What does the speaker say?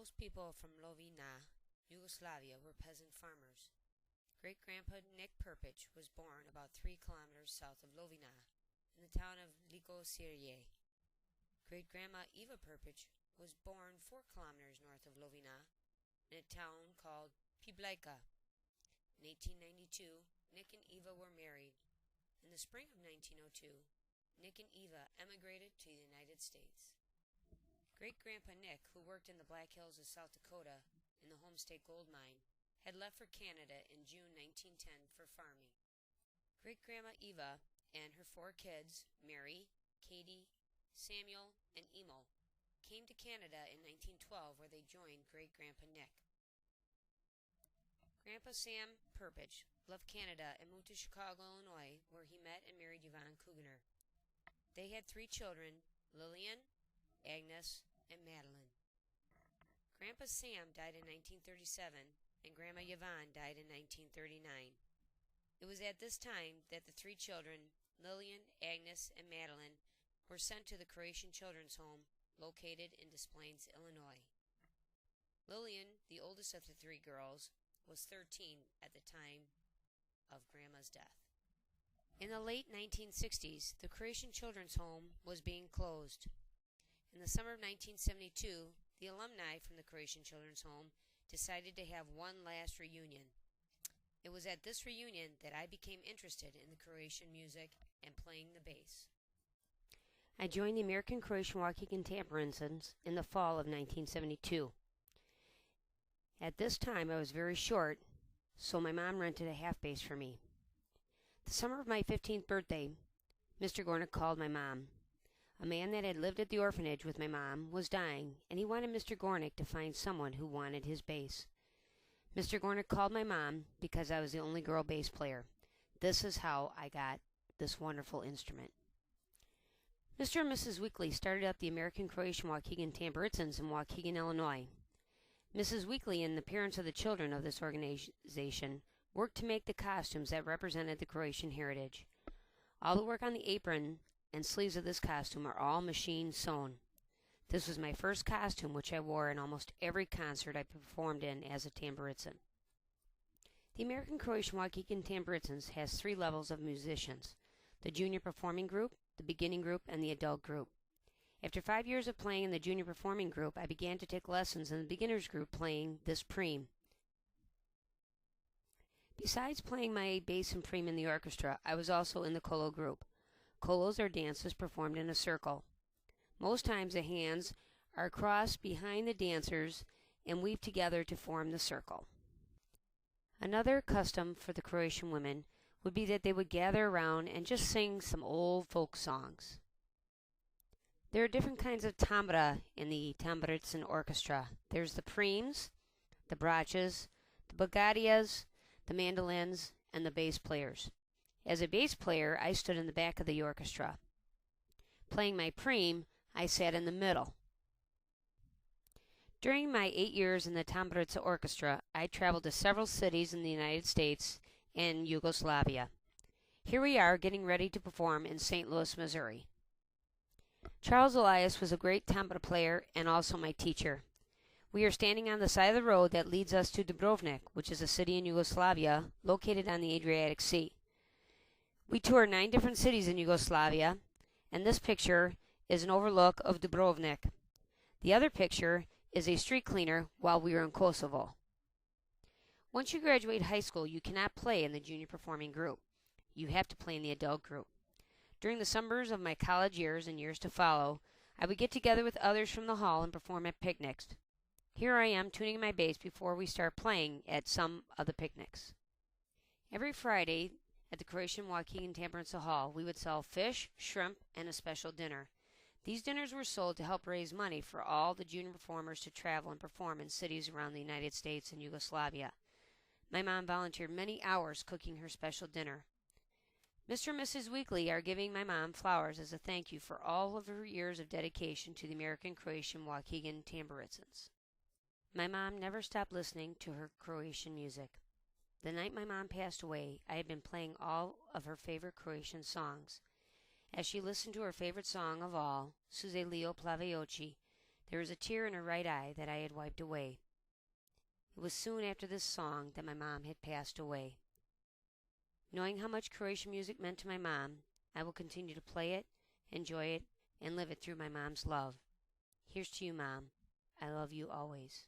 Most people from Lovina, Yugoslavia, were peasant farmers. Great-grandpa Nick Perpich was born about 3 kilometers south of Lovina, in the town of Likosirje. Great-grandma Eva Perpich was born 4 kilometers north of Lovina, in a town called Piblajka. In 1892, Nick and Eva were married. In the spring of 1902, Nick and Eva emigrated to the United States. Great-grandpa Nick, who worked in the Black Hills of South Dakota in the Homestake Gold Mine, had left for Canada in June 1910 for farming. Great-grandma Eva and her 4 kids, Mary, Katie, Samuel, and Emil, came to Canada in 1912 where they joined Great-grandpa Nick. Grandpa Sam Perpich left Canada and moved to Chicago, Illinois, where he met and married Yvonne Kugner. They had 3 children, Lillian, Agnes, and Madeline. Grandpa Sam died in 1937, and Grandma Yvonne died in 1939. It was at this time that the 3 children, Lillian, Agnes, and Madeline, were sent to the Croatian Children's Home located in Des Plaines, Illinois. Lillian, the oldest of the 3 girls, was 13 at the time of Grandma's death. In the late 1960s, the Croatian Children's Home was being closed. In the summer of 1972, the alumni from the Croatian Children's Home decided to have one last reunion. It was at this reunion that I became interested in the Croatian music and playing the bass. I joined the American Croatian Waukegan Tambourines in the fall of 1972. At this time I was very short, so my mom rented a half bass for me. The summer of my 15th birthday, Mr. Gornick called my mom. A man that had lived at the orphanage with my mom was dying, and he wanted Mr. Gornick to find someone who wanted his bass. Mr. Gornick called my mom because I was the only girl bass player. This is how I got this wonderful instrument. Mr. and Mrs. Weekly started up the American Croatian Waukegan Tambourines in Waukegan, Illinois. Mrs. Weekly and the parents of the children of this organization worked to make the costumes that represented the Croatian heritage. All the work on the apron and sleeves of this costume are all machine sewn. This was my first costume, which I wore in almost every concert I performed in as a tamburitzin. The American Croatian Waukegan Tambourines has 3 levels of musicians: the junior performing group, the beginning group, and the adult group. After 5 years of playing in the junior performing group, I began to take lessons in the beginners group playing this preem. Besides playing my bass and preem in the orchestra, I was also in the kolo group. Kolos are dances performed in a circle. Most times the hands are crossed behind the dancers and weave together to form the circle. Another custom for the Croatian women would be that they would gather around and just sing some old folk songs. There are different kinds of tambura in the tamburitzin orchestra. There's the preems, the braches, the bagadias, the mandolins, and the bass players. As a bass player, I stood in the back of the orchestra. Playing my preem, I sat in the middle. During my 8 years in the Tamburica Orchestra, I traveled to several cities in the United States and Yugoslavia. Here we are getting ready to perform in St. Louis, Missouri. Charles Elias was a great tambura player and also my teacher. We are standing on the side of the road that leads us to Dubrovnik, which is a city in Yugoslavia located on the Adriatic Sea. We toured 9 different cities in Yugoslavia, and this picture is an overlook of Dubrovnik. The other picture is a street cleaner while we were in Kosovo. Once you graduate high school, you cannot play in the junior performing group. You have to play in the adult group. During the summers of my college years and years to follow, I would get together with others from the hall and perform at picnics. Here I am tuning my bass before we start playing at some of the picnics. Every Friday at the Croatian Waukegan Tambourine Hall, we would sell fish, shrimp, and a special dinner. These dinners were sold to help raise money for all the junior performers to travel and perform in cities around the United States and Yugoslavia. My mom volunteered many hours cooking her special dinner. Mr. and Mrs. Weekly are giving my mom flowers as a thank you for all of her years of dedication to the American Croatian Waukegan Tambourines. My mom never stopped listening to her Croatian music. The night my mom passed away, I had been playing all of her favorite Croatian songs. As she listened to her favorite song of all, Suze Leo Plavajoci, There was a tear in her right eye that I had wiped away. It was soon after this song that my mom had passed away. Knowing how much Croatian music meant to my mom, I will continue to play it, enjoy it, and live it through my mom's love. Here's to you, Mom. I love you always.